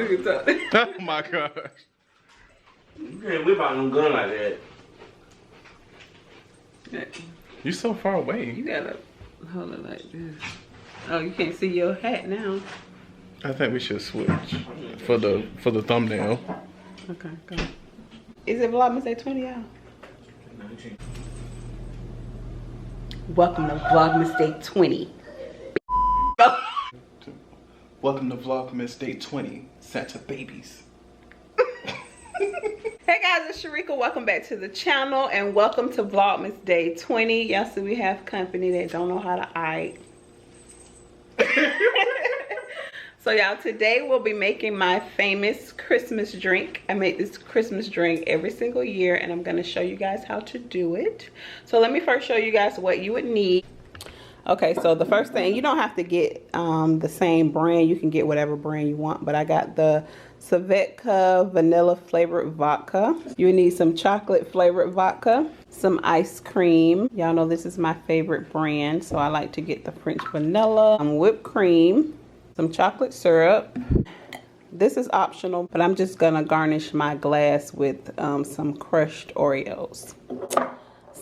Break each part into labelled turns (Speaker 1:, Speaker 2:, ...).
Speaker 1: Look at that.
Speaker 2: Oh my gosh.
Speaker 3: You can't whip out no gun like that.
Speaker 2: You're so far away.
Speaker 1: You gotta hold it like this. Oh, you can't see your hat now.
Speaker 2: I think we should switch for the thumbnail.
Speaker 1: Okay, go. Is it Vlogmas Day 20, y'all? Welcome to Vlogmas Day 20.
Speaker 2: Welcome to Vlogmas Day 20, Santa Babies.
Speaker 1: Hey guys, it's Sharika. Welcome back to the channel and welcome to Vlogmas Day 20. Y'all see we have company that don't know how to act. So y'all, today we'll be making my famous Christmas drink. I make this Christmas drink every single year and I'm gonna show you guys how to do it. So let me first show you guys what you would need. Okay, so the first thing, you don't have to get the same brand. You can get whatever brand you want, but I got the IAMSHERIKAB vanilla flavored vodka. You need some chocolate flavored vodka, some ice cream. Y'all know this is my favorite brand, so I like to get the French vanilla, whipped cream, some chocolate syrup. This is optional, but I'm just gonna garnish my glass with some crushed Oreos.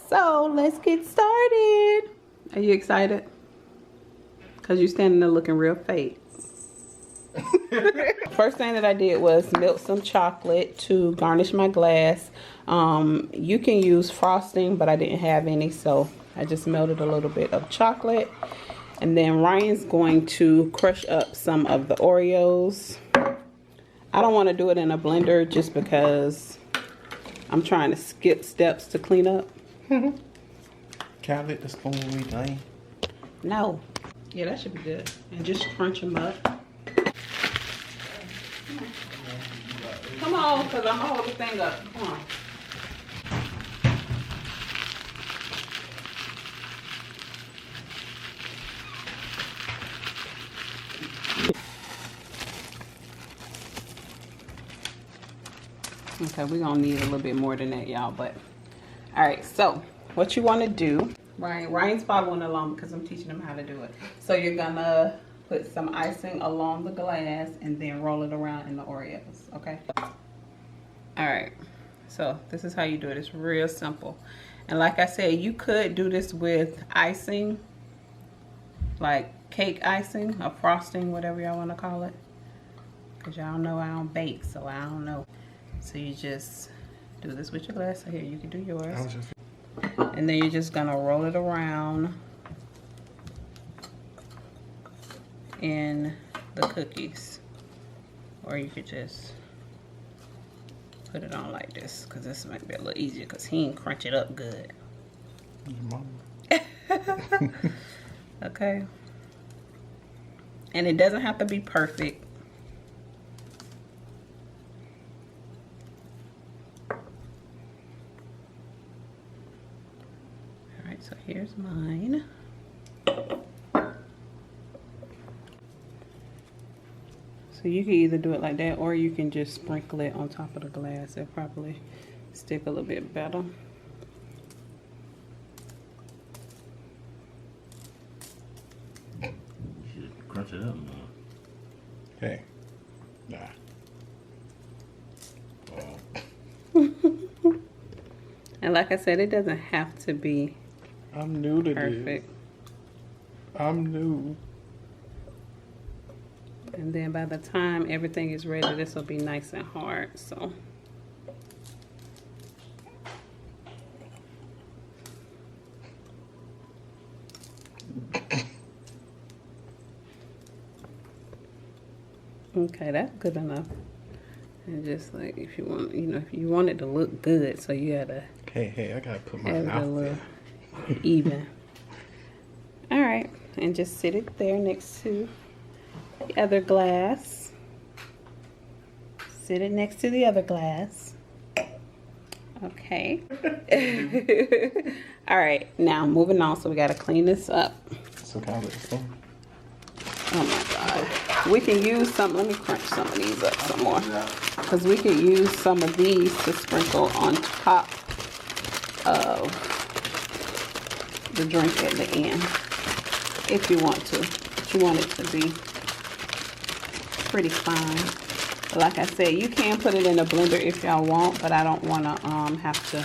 Speaker 1: So let's get started. Are you excited? Cause you're standing there looking real fake. First thing that I did was melt some chocolate to garnish my glass. You can use frosting, but I didn't have any, so I just melted a little bit of chocolate. And then Ryan's going to crush up some of the Oreos. I don't want to do it in a blender just because I'm trying to skip steps to clean up.
Speaker 2: Can I let the spoon be done?
Speaker 1: No. Yeah, that should be good. And just crunch them up. Come on, because I'm going to hold the thing up. Come on. Okay, we're going to need a little bit more than that, y'all. But, all right, so what you want to do, Ryan's following along because I'm teaching him how to do it. So you're going to put some icing along the glass and then roll it around in the Oreos, okay? All right, so this is how you do it. It's real simple. And like I said, you could do this with icing, like cake icing or frosting, whatever y'all want to call it. Because y'all know I don't bake, so I don't know. So you just do this with your glass. So here, you can do yours. And then you're just gonna roll it around in the cookies. Or you could just put it on like this, because this might be a little easier because he ain't crunch it up good. Okay. And it doesn't have to be perfect. So here's mine. So you can either do it like that or you can just sprinkle it on top of the glass. It'll probably stick a little bit better.
Speaker 3: You should crunch it up more.
Speaker 2: Hey. Nah. Wow.
Speaker 1: And like I said, it doesn't have to be
Speaker 2: I'm new to
Speaker 1: perfect.
Speaker 2: this. I'm new.
Speaker 1: And then by the time everything is ready, this will be nice and hard. So okay, that's good enough. And just like if you want, you know, if you want it to look good, so you gotta
Speaker 2: Hey, I gotta put my
Speaker 1: have it a
Speaker 2: mouth
Speaker 1: little
Speaker 2: there.
Speaker 1: even. All right, and just sit it there next to the other glass. Sit it next to the other glass. Okay. All right, now moving on. So we gotta clean this up.
Speaker 2: So can I let the spoon?
Speaker 1: Oh my God. We can use some, let me crunch some of these up some more. Because we could use some of these to sprinkle on top of the drink at the end. If you want to. But you want it to be pretty fine. Like I said, you can put it in a blender if y'all want, but I don't want to have to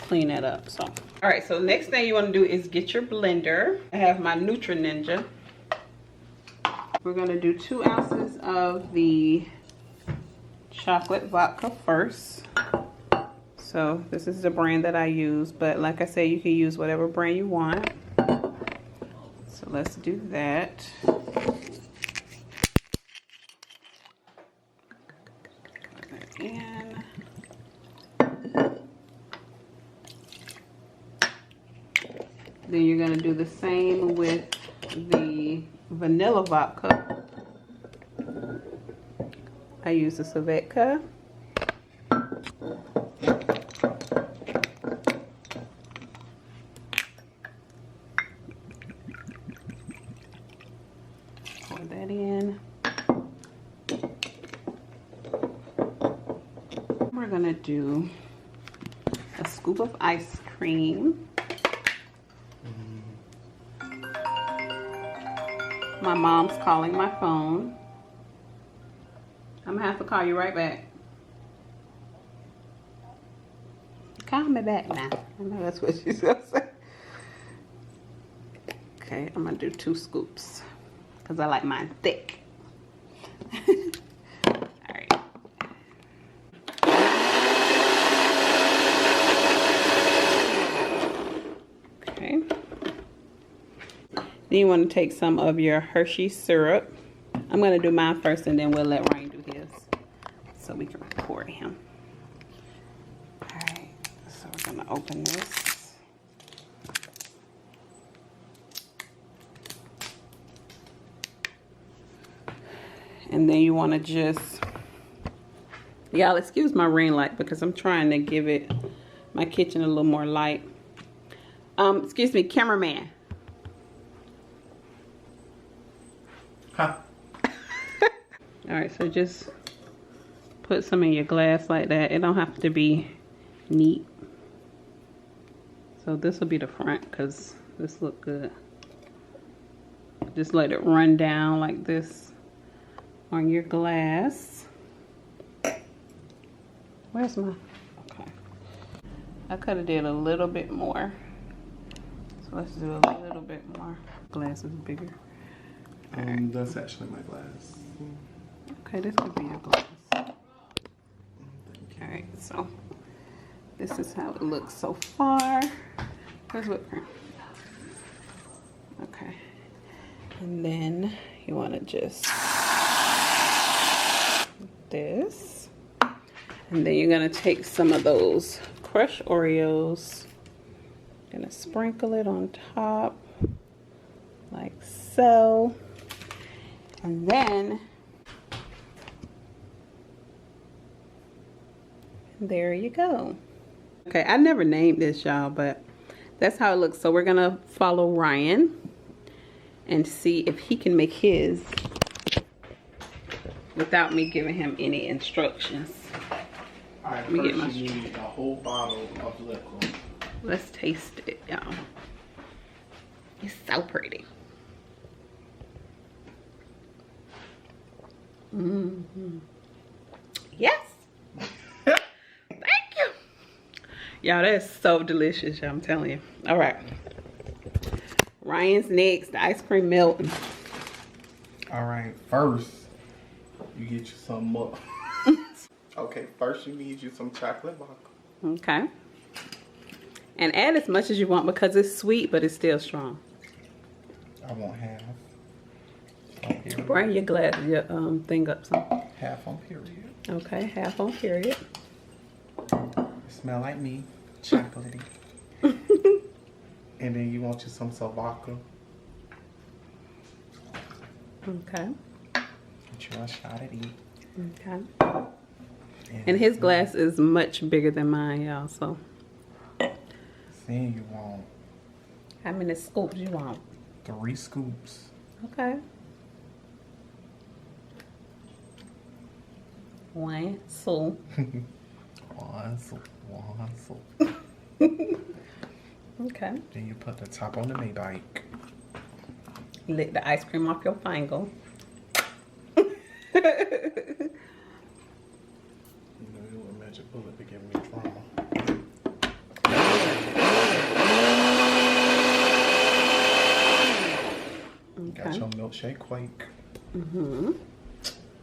Speaker 1: clean it up. So, all right. So the next thing you want to do is get your blender. I have my Nutri Ninja. We're gonna do 2 ounces of the chocolate vodka first. So this is the brand that I use, but like I said, you can use whatever brand you want. So let's do that. In. Then you're going to do the same with the vanilla vodka. I use the Svedka. Pour that in. We're going to do a scoop of ice cream. My mom's calling my phone. I'm gonna have to call you right back. Call me back now. I know that's what she's gonna say. Okay, I'm gonna do 2 scoops because I like mine thick. Alright. Okay. Then you want to take some of your Hershey syrup. I'm going to do mine first and then we'll let Ryan do his so we can record him. Alright, so we're going to open this. And then you want to just, y'all excuse my ring light because I'm trying to give it, my kitchen a little more light. Excuse me, cameraman.
Speaker 2: Huh?
Speaker 1: Alright, so just put some in your glass like that. It don't have to be neat. So this will be the front because this look good. Just let it run down like this on your glass. Where's my, okay. I could have did a little bit more. So let's do a little bit more. Glass is bigger.
Speaker 2: That's actually my glass.
Speaker 1: Okay, this could be your glass. Alright, so this is how it looks so far. Here's whipped cream. Okay. And then you want to just this. And then you're going to take some of those crushed Oreos. Going to sprinkle it on top like so. And then there you go. Okay, I never named this, y'all, but that's how it looks. So we're gonna follow Ryan and see if he can make his without me giving him any instructions.
Speaker 2: All right,
Speaker 1: Let me get my,
Speaker 2: you need a whole bottle of liquor.
Speaker 1: let's taste it, y'all. It's so pretty. Mm-hmm. Yes. Thank you. Y'all, that's so delicious, I'm telling you. All right. Ryan's next. The ice cream melting.
Speaker 2: All right, first, you get you some more. Okay, first you need you some chocolate vodka.
Speaker 1: Okay. And add as much as you want because it's sweet, but it's still strong.
Speaker 2: I want half.
Speaker 1: Bring your glass, your thing up some.
Speaker 2: Half on period.
Speaker 1: Okay, half on period.
Speaker 2: Smell like me, chocolatey. And then you want you some vodka.
Speaker 1: Okay.
Speaker 2: Get you a shot at each.
Speaker 1: Okay. And his glass is much bigger than mine, y'all. So.
Speaker 2: Then you want.
Speaker 1: How many scoops you want?
Speaker 2: 3 scoops.
Speaker 1: Okay. 1 scoop.
Speaker 2: 1 scoop.
Speaker 1: Okay.
Speaker 2: Then you put the top on the Maybike.
Speaker 1: Lick the ice cream off your finger.
Speaker 2: giving me drama.
Speaker 1: Okay.
Speaker 2: Got your milkshake quake.
Speaker 1: Mm-hmm.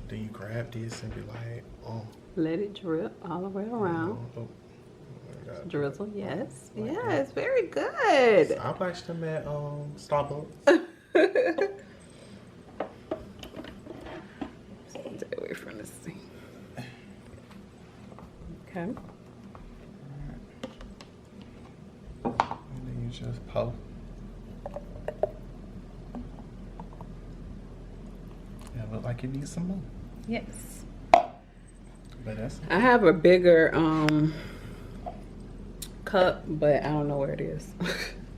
Speaker 2: Then you grab this and be like, oh.
Speaker 1: Let it drip all the way around. Drizzle, yes. Like yes, very good.
Speaker 2: I watched them at Starbucks.
Speaker 1: Stay away from this thing. Okay.
Speaker 2: And then you just puff. Yeah, look like it needs some more.
Speaker 1: Yes.
Speaker 2: But that's
Speaker 1: I have a bigger cup, but I don't know where it is.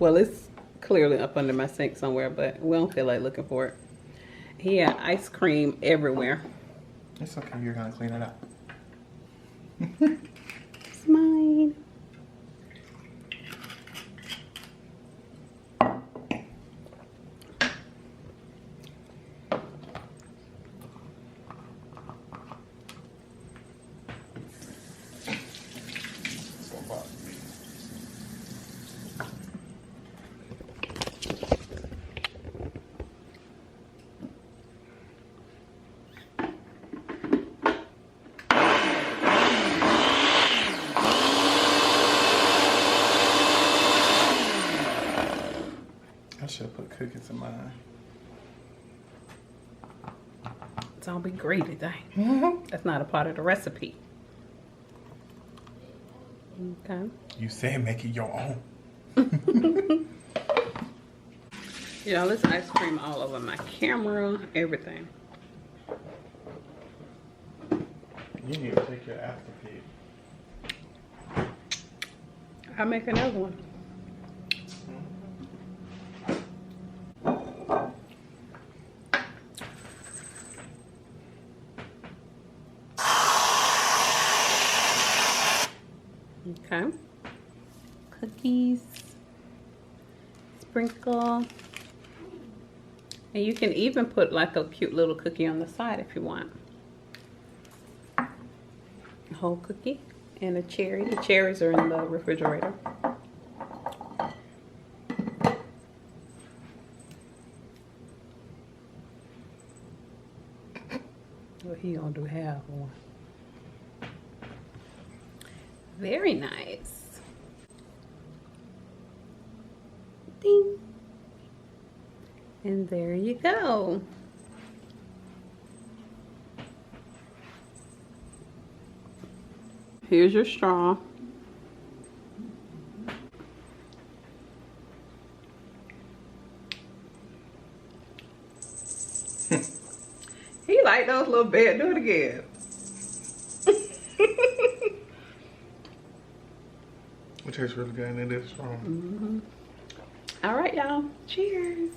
Speaker 1: Well, it's clearly up under my sink somewhere, but we don't feel like looking for it. He had ice cream everywhere.
Speaker 2: It's okay, you're gonna clean it up.
Speaker 1: It's mine.
Speaker 2: I should put cookies in mine.
Speaker 1: Don't be greedy, dang. That's not a part of the recipe. Okay.
Speaker 2: You said make it your own.
Speaker 1: Y'all, this ice cream all over my camera, everything.
Speaker 2: You need to take your afterpay.
Speaker 1: I'll make another one. Okay. Cookies. Sprinkle. And you can even put like a cute little cookie on the side if you want. A whole cookie and a cherry. The cherries are in the refrigerator. Well, he gonna do half one. Very nice. Ding. And there you go. Here's your straw. He like those little bad. Do it again.
Speaker 2: It tastes really good and it is strong.
Speaker 1: All right, y'all. Cheers.